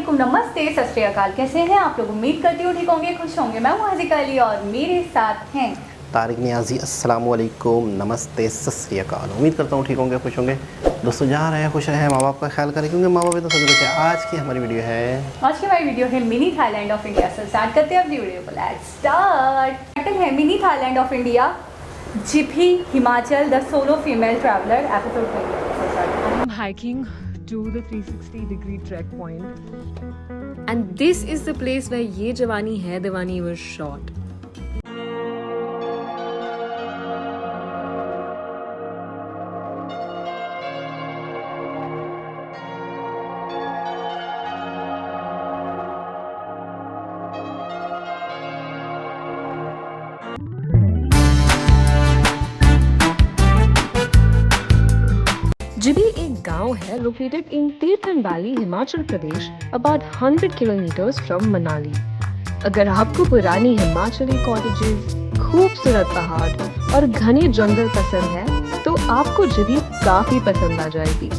वालेकुम, नमस्ते, सत श्री अकाल। कैसे हैं आप लोग? उम्मीद करती हूँ ठीक होंगे, खुश होंगे। मैं हूँ हज़ीका अली और मेरे साथ हैं तारिक नियाज़ी। अस्सलाम वालेकुम, नमस्ते, सत श्री अकाल। उम्मीद करता हूँ ठीक होंगे, खुश होंगे। दोस्तों जहाँ रहे खुश रहें, माँ बाप का ख्याल करें क्योंकि माँ बाप ही तो सभी कुछ है। आज की हमारी वीडियो है मिनी थाईलैंड ऑफ इंडिया से। स्टार्ट करते हैं अपनी वीडियो को। Let's start. टाइटल है mini Thailand of India, Jibhi Himachal, the solo female traveller, episode 20। I'm hiking to the 360-degree trek point, and this is the place where Ye Jawani Hai Diwani was shot. Jibhi एक गांव है located in Tirthan valley, Himachal Pradesh, about 100 kilometers from Manali. अगर आपको पुरानी Himachali cottages, खूबसूरत पहाड़ और घने जंगल पसंद है तो आपको जिभी काफी पसंद आ जाएगी।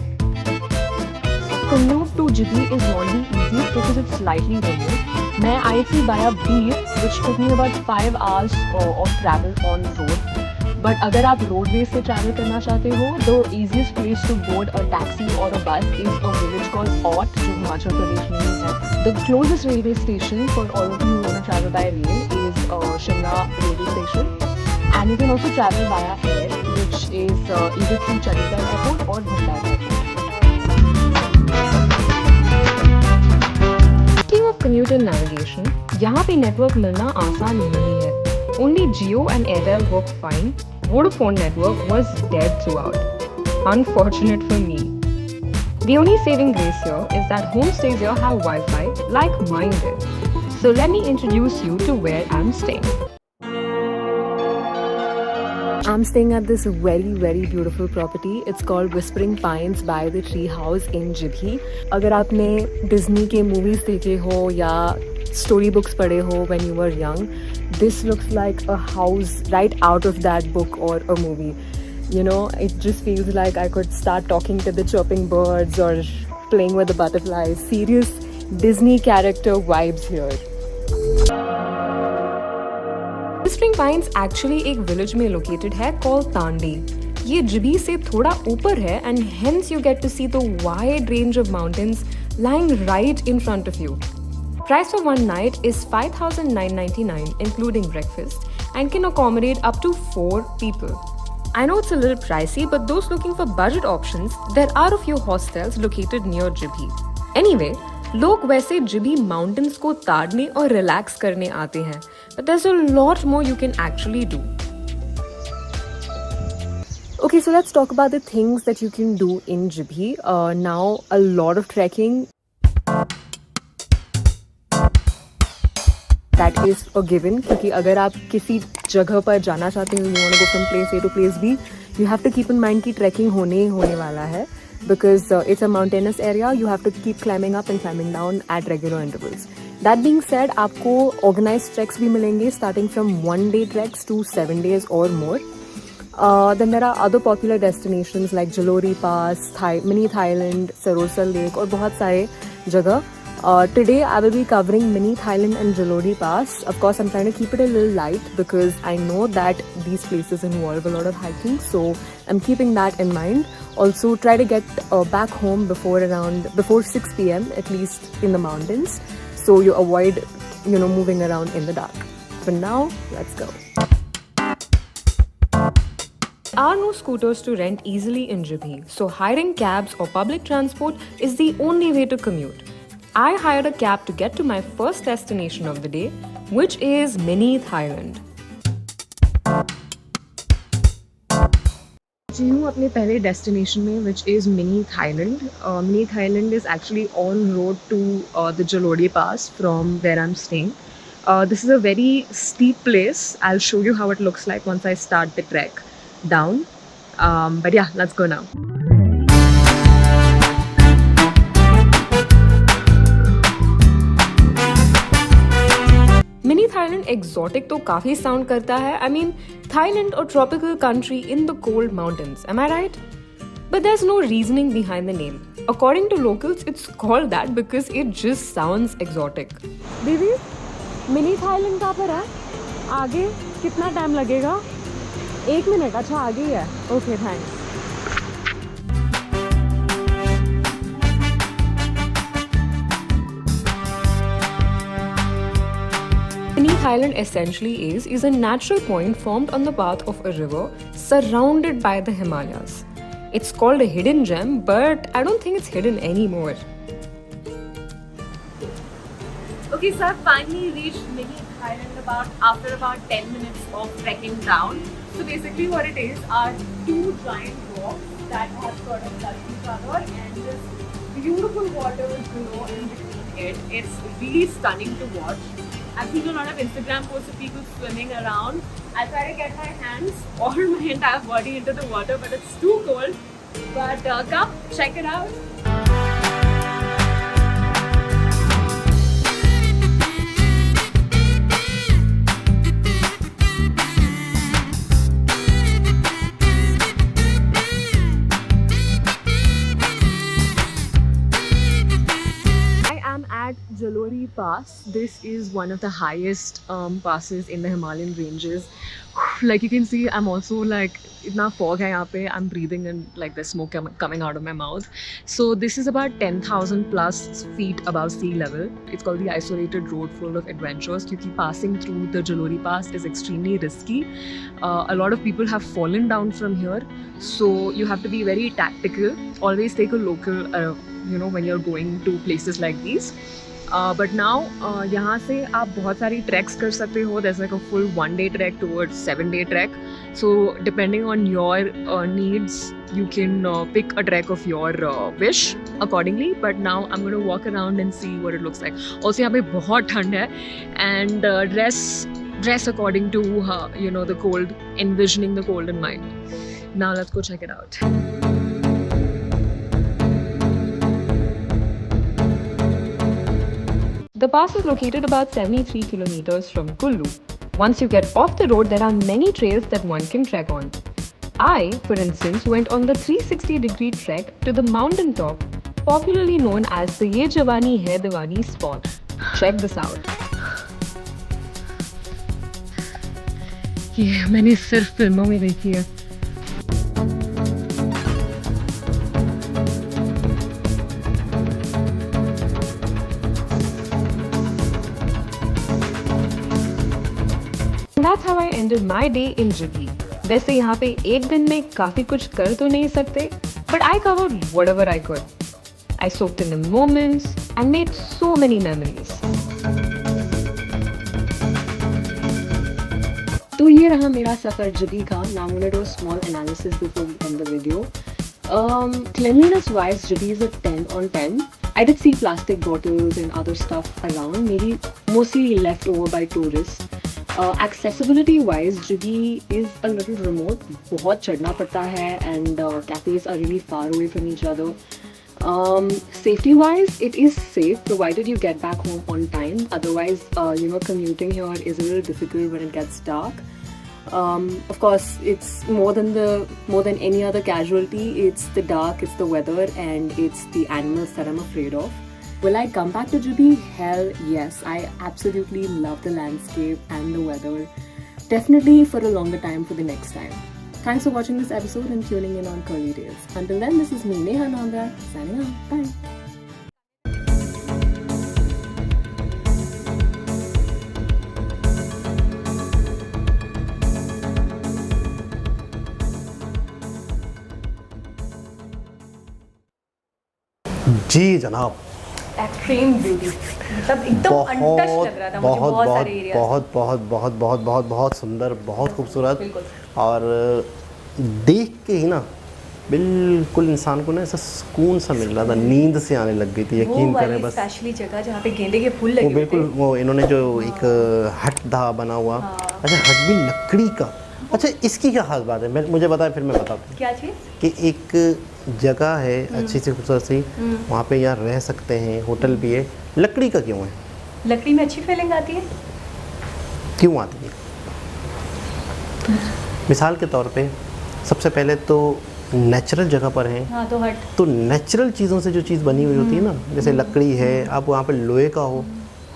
Commute to Jibi is not the easiest because it's slightly remote. मैं आई थी via Beef, which took me about 5 hours of travel on road. But अगर आप रोडवेज से ट्रैवल करना चाहते हो, the easiest place to board a taxi or a bus is a village called Ott, जो हिमाचल प्रदेश में ही है। The closest railway station for all of you who want to travel by rail is Shimla railway station, and you can also travel via air, which is either through Chandigarh airport or Bhandara airport. Speaking of commute and navigation, यहाँ पे network मिलना आसान नहीं है। Only Jio and Airtel work fine. Vodafone network was dead throughout. Unfortunate for me. The only saving grace here is that homestays here have Wi-Fi, like mine did. So let me introduce you to where I'm staying. I'm staying at this very beautiful property. It's called Whispering Pines by the Tree House in Jibi. अगर आपने Disney के movies देखे हो या story books पढ़े हो when you were young, this looks like a house right out of that book or a movie. You know, it just feels like I could start talking to the chirping birds or playing with the butterflies. Serious Disney character vibes here. Whispering Pines actually एक village में located है called Tandi. ये जिभी से थोड़ा ऊपर है and hence you get to see the wide range of mountains lying right in front of you. Price for one night is 5,999 including breakfast and can accommodate up to 4 people. I know it's a little pricey, but those looking for budget options, there are a few hostels located near Jibi. Anyway, लोग वैसे Jibhi mountains को ताड़ने और relax करने आते हैं, but there's a lot more you can actually do. Okay, so let's talk about the things that you can do in Jibi. Now, a lot of trekking. That is a given, क्योंकि अगर आप किसी जगह पर जाना चाहते हो, you want to go from place A to place B, you have to keep in mind कि trekking होने वाला है, because it's a mountainous area. You have to keep climbing up and climbing down at regular intervals. That being said, आपको organized treks भी मिलेंगे, starting from 1-day treks to 7 days or more. Then there are other popular destinations like Jalori Pass, Mini Thailand, Sarosa Lake और बहुत सारे जगह. Today I will be covering Mini Thailand and Jalori Pass. Of course, I'm trying to keep it a little light because I know that these places involve a lot of hiking, so I'm keeping that in mind. Also, try to get back home before 6 p.m. at least in the mountains, so you avoid moving around in the dark. For now, let's go. There are no scooters to rent easily in Jibi, so hiring cabs or public transport is the only way to commute. I hired a cab to get to my first destination of the day, which is Mini Thailand. जी हूँ अपने पहले destination में, which is Mini Thailand. Mini Thailand is actually on road to the Jalori Pass from where I'm staying. This is a very steep place. I'll show you how it looks like once I start the trek down. But yeah, let's go now. Mini Thailand exotic तो काफी sound करता है. I mean, Thailand, a tropical country in the cold mountains. Am I right? But there's no reasoning behind the name. according to locals, it's called that because it just sounds exotic. दीदी, mini Thailand कहाँ पर है? आगे कितना time लगेगा? 1 minute. अच्छा आगे ही है. Okay, thanks. Mini Thailand essentially is a natural point formed on the path of a river surrounded by the Himalayas. It's called a hidden gem, but I don't think it's hidden anymore. Okay, so I've finally reached Mini Thailand after about 10 minutes of trekking down. So basically what it is are 2 giant rocks that have sort of touched each other and this beautiful water below in between it. It's really stunning to watch. I've seen a lot of Instagram posts of people swimming around. I try to get my hands or my entire body into the water, but it's too cold. But come, check it out. Jalori Pass. This is one of the highest passes in the Himalayan ranges. Like you can see, I'm also like, itna fog hai yahan pe. I'm breathing and like there's smoke coming out of my mouth. So this is about 10,000 plus feet above sea level. It's called the isolated road full of adventures. Because passing through the Jalori Pass is extremely risky. A lot of people have fallen down from here. So you have to be very tactical. Always take a local, when you're going to places like these. But now यहाँ से आप बहुत सारी treks कर सकते हो. There's like a full 1-day trek towards 7-day trek. So depending on your needs, you can pick a trek of your wish accordingly. But now I'm going to walk around and see what it looks like. Also यहाँ पे बहुत ठंड है and dress according to the cold, envisioning the cold in mind. Now let's go check it out. The pass is located about 73 kilometers from Kullu. Once you get off the road, there are many trails that one can trek on. I, for instance, went on the 360-degree trek to the mountain top, popularly known as the Ye Jawani Hai Diwani spot. Check this out. ये मैंने सिर्फ फिल्मों में देखी है. That's how I ended my day in Jibbi. वैसे यहाँ पे एक दिन में काफ़ी कुछ कर तो नहीं सकते, but I covered whatever I could. I soaked in the moments and made so many memories. तो ये रहा मेरा सफ़र जिबी का. Now I'm gonna do a small analysis before we end the video. Cleanliness wise, Jibi is a 10 on 10. I did see plastic bottles and other stuff around, maybe mostly left over by tourists. Accessibility wise, Jibi is a little remote. बहुत चढ़ना पड़ता है and cafes are really far away from each other. Safety wise, it is safe provided you get back home on time. Otherwise, commuting here is a little difficult when it gets dark. Of course, it's more than any other casualty. It's the dark, it's the weather, and it's the animals that I'm afraid of. Will I come back to Jibi? Hell yes. I absolutely love the landscape and the weather. Definitely for a longer time for the next time. Thanks for watching this episode and tuning in on Curly Tales. Until then, this is me, Neha Nanda, signing out. Bye. जी जनाब. Extreme beauty, मतलब एकदम untouched लग रहा था मुझे. बहुत सारे area, बहुत सुंदर, बहुत खूबसूरत. और देख के ही ना बिल्कुल इंसान को ना ऐसा सुकून सा मिल रहा था, नींद से आने लग गई थी. यकीन करें बस स्पेशली जगह जहाँ पे गेंदे के फूल लगे वो बिल्कुल वो इन्होंने जो एक हट था बना हुआ. अच्छा, हट भी लकड़ी का. अच्छा, इसकी क्या खास बात है, मुझे बताएं फिर मैं बताता हूँ. क्या चीज़? कि एक जगह है अच्छी सी खूबसूरत सी, वहाँ पे यार रह सकते हैं, होटल भी है. लकड़ी का क्यों है? लकड़ी में अच्छी फीलिंग आती है. क्यों आती है? मिसाल के तौर पे सबसे पहले तो नेचुरल जगह पर हैं, हाँ तो हट तो नेचुरल चीज़ों से जो चीज़ बनी हुई होती है ना, जैसे लकड़ी है, आप वहाँ पे लोहे का हो,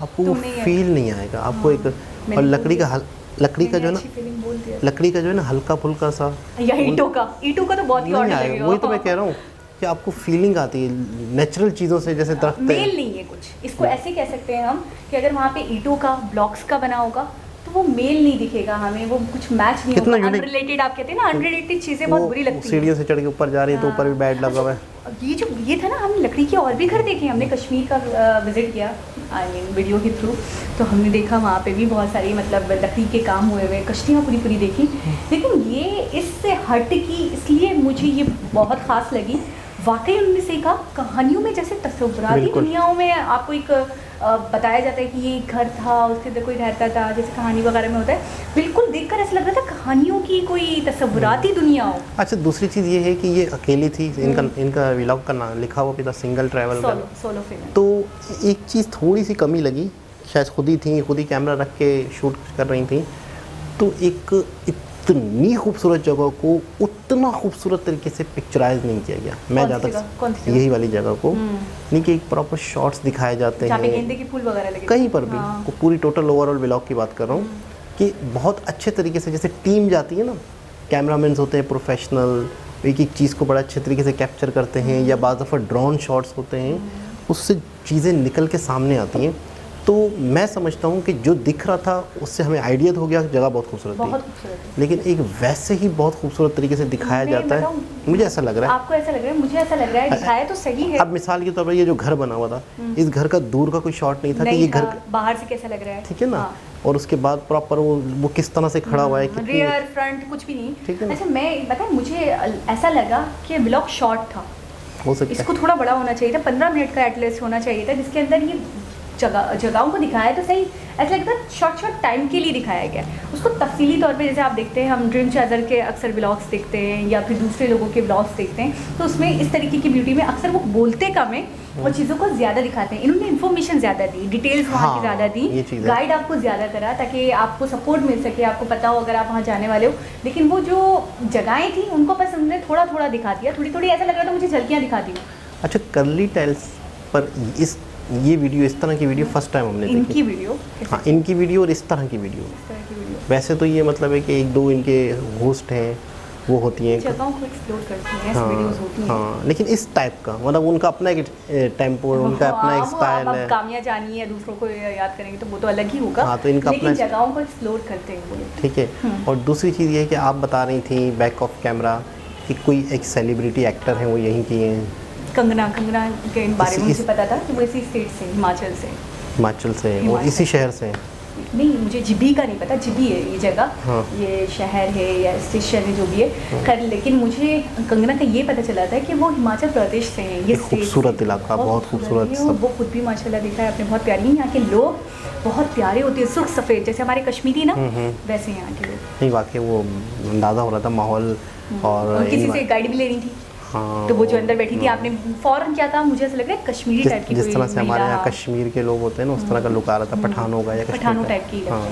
आपको वो तो नहीं फील नहीं आएगा आपको एक। मैंने और लकड़ी का लकड़ी का जो है ना, अच्छी फीलिंग बोल दिया। लकड़ी का जो है ना हल्का फुल्का सा या ईंटों का तो बहुत ही और नहीं आएगा। लगेगा। वही तो मैं कह रहा हूँ कि आपको फीलिंग आती है नेचुरल चीज़ों से, जैसे दरख्त मेल है। नहीं है कुछ, इसको ऐसे कह सकते हैं हम कि अगर वहाँ पे ईंटों का ब्लॉक्स का बना होगा तो वो मेल नहीं दिखेगा हमें, वो कुछ मैच नहीं कितना होगा। unique- अनरिलेटेड आप कहते हैं ना, अनरिलेटेड चीज़ें बहुत बुरी लगती हैं। सीढ़ियों से चढ़ के ऊपर जा रही है तो ऊपर भी बेड लगा हुआ है। ये जो ये था ना, हम लकड़ी के और भी घर देखे, हमने कश्मीर का विजिट किया, आई मीन वीडियो के थ्रू, तो हमने देखा वहाँ पे भी बहुत सारी मतलब लकड़ी के काम हुए हुए कश्तियाँ पूरी देखी। लेकिन ये इससे हट की, इसलिए मुझे ये बहुत ख़ास लगी। वाकई उन्होंने सीखा कहानियों में, जैसे तस्वुराती बिल्कुल। दुनियाओं में आपको एक बताया जाता है कि ये एक घर था, उसके अंदर कोई रहता था, जैसे कहानी वगैरह में होता है, बिल्कुल देखकर ऐसा लग रहा था कहानियों की कोई तस्वुराती दुनिया हो। अच्छा, दूसरी चीज़ ये है कि ये अकेली थी, इनका व्लॉग का नाम लिखा हुआ भी था सिंगल ट्रैवल का। Solo film. तो एक चीज़ थोड़ी सी कमी लगी, शायद खुद ही कैमरा रख के शूट कर रही थी, तो एक इतनी खूबसूरत जगह को उतना खूबसूरत तरीके से पिक्चराइज नहीं किया गया। मैं ज़्यादा यही वाली जगह को नहीं कि एक प्रॉपर शॉट्स दिखाए जाते जहाँ पे हैं गेंदे के फूल वगैरह लगे कहीं पर भी। हाँ। वो पूरी टोटल ओवरऑल व्लॉग की बात कर रहा हूँ कि बहुत अच्छे तरीके से, जैसे टीम जाती है ना, कैमरामैन होते हैं प्रोफेशनल, एक एक चीज़ को बड़ा अच्छे तरीके से कैप्चर करते हैं, या बाज़ दफ़ा ड्रोन शॉट्स होते हैं, उससे चीज़ें निकल के सामने आती हैं। तो मैं समझता हूँ कि जो दिख रहा था उससे हमें आइडिया तो हो गया जगह बहुत खूबसूरत बहुत थी, खूबसूरत है। लेकिन एक वैसे ही बहुत खूबसूरत तरीके से दिखाया मैं जाता है, बताऊं, मुझे ऐसा लग रहा है। आपको ऐसा लग रहा है, मुझे ऐसा लग रहा है, दिखाया तो सही है। अब मिसाल के तौर पर ये जो घर बना हुआ था, इस घर का दूर का कोई शॉट नहीं था कि ये घर, बाहर से कैसा लग रहा है, ठीक है ना, हाँ। और उसके बाद प्रॉपर वो किस तरह से खड़ा हुआ है, कितनी रियर फ्रंट कुछ भी नहीं। ठीक है ना? अच्छा, मैं बताएं, मुझे ऐसा लगा कि ब्लॉग शॉर्ट था, हो सकता है। इसको थोड़ा बड़ा होना चाहिए था, 15 मिनट का एटलीस्ट होना चाहिए था, जिसके अंदर ये जगहों को दिखाया तो सही, ऐसा लगता है शॉर्ट टाइम के लिए दिखाया गया। उसको तफसीली तौर पे जैसे आप देखते हैं, हम ड्रीम चादर के अक्सर ब्लॉग्स देखते हैं या फिर दूसरे लोगों के ब्लॉग्स देखते हैं, तो उसमें इस तरीके की ब्यूटी में अक्सर वो बोलते कम है और चीज़ों को ज़्यादा दिखाते हैं। इन्होंने इन्फॉर्मेशन ज़्यादा दी, डिटेल्स वहाँ की हाँ, ज़्यादा ये दी, चीज़ है। गाइड आपको ज़्यादा करा ताकि आपको सपोर्ट मिल सके, आपको पता हो अगर आप वहाँ जाने वाले हो। लेकिन वो जो जगहें थी उनको बस उन्होंने थोड़ा दिखा दिया, थोड़ी ऐसा लग रहा था मुझे झलकियाँ दिखा दी। अच्छा, कर्ली टाइल्स पर ये वीडियो, इस तरह की वीडियो फर्स्ट टाइम हमने देखी। इनकी वीडियो, हाँ, इनकी वीडियो और इस तरह की वीडियो। इस तरह की वीडियो वैसे तो ये मतलब है कि एक दो इनके होस्ट हैं, वो होती हैं, जगहों को एक्सप्लोर करती हैं, ऐसी वीडियोस होती हैं। हाँ, लेकिन इस टाइप का मतलब उनका अपना एक टेम्पो, उनका अपना एक स्टाइल है। कामिया जानी है, दूसरों को याद करेंगे तो वो तो अलग ही होगा। हाँ, तो इनका लेकिन अपना जगहों को एक्सप्लोर करते हैं वो लोग। ठीक है। और दूसरी चीज़ ये है कि आप बता रही थी बैक ऑफ कैमरा कि कोई एक सेलिब्रिटी एक्टर है वो यहीं की हैं, कंगना के बारे में इस- मुझे पता था कि वो इसी स्टेट से, हिमाचल से। हिमाचल से और हिमाचल इसी शहर से हैं। नहीं, मुझे जिबी का नहीं पता, जिबी है ये जगह, हाँ। ये शहर है या स्टेशन है जो भी है खैर, लेकिन मुझे कंगना का ये पता चला था कि वो हिमाचल प्रदेश से हैं। ये एक खूबसूरत इलाका, बहुत खूबसूरत है, सब। वो खुद भी माशाल्लाह दिख रहा है आपने, बहुत प्यारी है। यहाँ के लोग बहुत प्यारे होते हैं, सुर्ख सफ़ेद, जैसे हमारे कश्मीरी ना, वैसे यहाँ के लोग। नहीं, वाकई वो अंदाज़ा हो रहा था माहौल। और किसी से गाइड भी लेनी थी, हाँ, तो वो जो अंदर बैठी थी, आपने फौरन क्या था, मुझे ऐसा लग रहा है कश्मीरी टाइप की जिस कोई तरह से हमारे यहाँ महिला। कश्मीर के लोग होते हैं ना, उस तरह का लुक आ रहा था, पठानों का या पठानों कश्मीर टाइप की का। हाँ,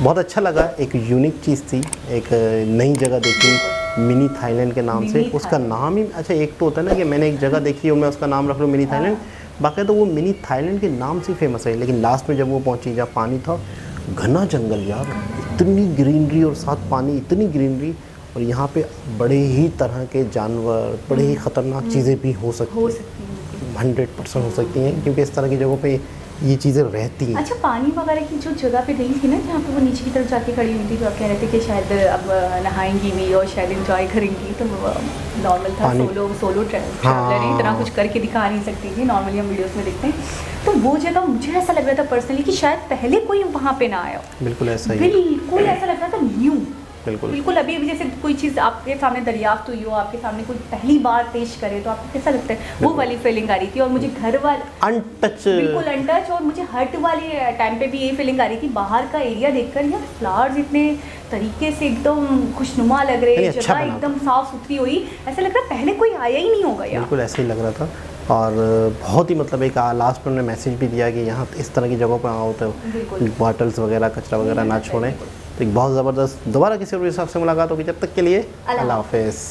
बहुत अच्छा लगा, एक यूनिक चीज़ थी, एक नई जगह देखी मिनी थाईलैंड के नाम से। मिनी उसका नाम ही अच्छा, एक तो होता है ना कि मैंने एक जगह देखी और मैं उसका नाम रख लूँ मिनी थाईलैंड, बाकी तो वो मिनी थाईलैंड के नाम से फेमस है। लेकिन लास्ट में जब वो पहुंची, जहाँ पानी था, घना जंगल यार, इतनी ग्रीनरी और साथ पानी, इतनी ग्रीनरी, और यहाँ पे बड़े ही तरह के जानवर, बड़े ही ख़तरनाक चीज़ें भी हो सकती हो हैं, सकती है। 100% हो सकती हैं, क्योंकि इस तरह की जगहों पे ये चीज़ें रहती हैं। अच्छा, पानी वगैरह की जो जगह पे गई थी ना, जहाँ पे वो नीचे की तरफ जाके खड़ी हुई थी, जो आप कह रहे थे कि शायद अब नहाएंगी भी और शायद इंजॉय करेंगी, तो नॉर्मल था, पानी- सोलो ट्रैवलर है, इतना कुछ करके दिखा नहीं सकती थी, नॉर्मली हम वीडियोस में देखते हैं। तो वो जगह मुझे ऐसा लग रहा था पर्सनली कि शायद पहले कोई वहाँ पे ना आया हो, बिल्कुल ऐसा ही है, बिल्कुल ऐसा लग रहा था न्यू, बिल्कुल। बिल्कुल अभी जैसे कोई चीज़ आपके सामने दरियाफ्त हुई हो, आपके सामने कोई पहली बार पेश करे, तो आपको कैसा लगता है, वो वाली फीलिंग आ रही थी। और मुझे घर वाले अनटच, बिल्कुल अनटच, और मुझे हट वाले टाइम पे भी ये फीलिंग आ रही थी, बाहर का एरिया देखकर यार फ्लावर्स इतने तरीके से एकदम खुशनुमा लग रहे, अच्छा जगह बना एकदम साफ सुथरी हुई, ऐसा लग रहा है पहले कोई आया ही नहीं होगा यार। बिल्कुल ऐसे ही लग रहा था। और बहुत ही मतलब एक लास्ट में उन्होंने मैसेज भी दिया कि यहाँ इस तरह की जगहों पर आओ तो बिल्कुल। बॉटल्स वगैरह, कचरा वगैरह ना छोड़ें। तो एक बहुत ज़बरदस्त, दोबारा किसी और हिसाब से मुलाकात होगी, जब तक के लिए अल्लाह अल्लाह हाफ़िज़।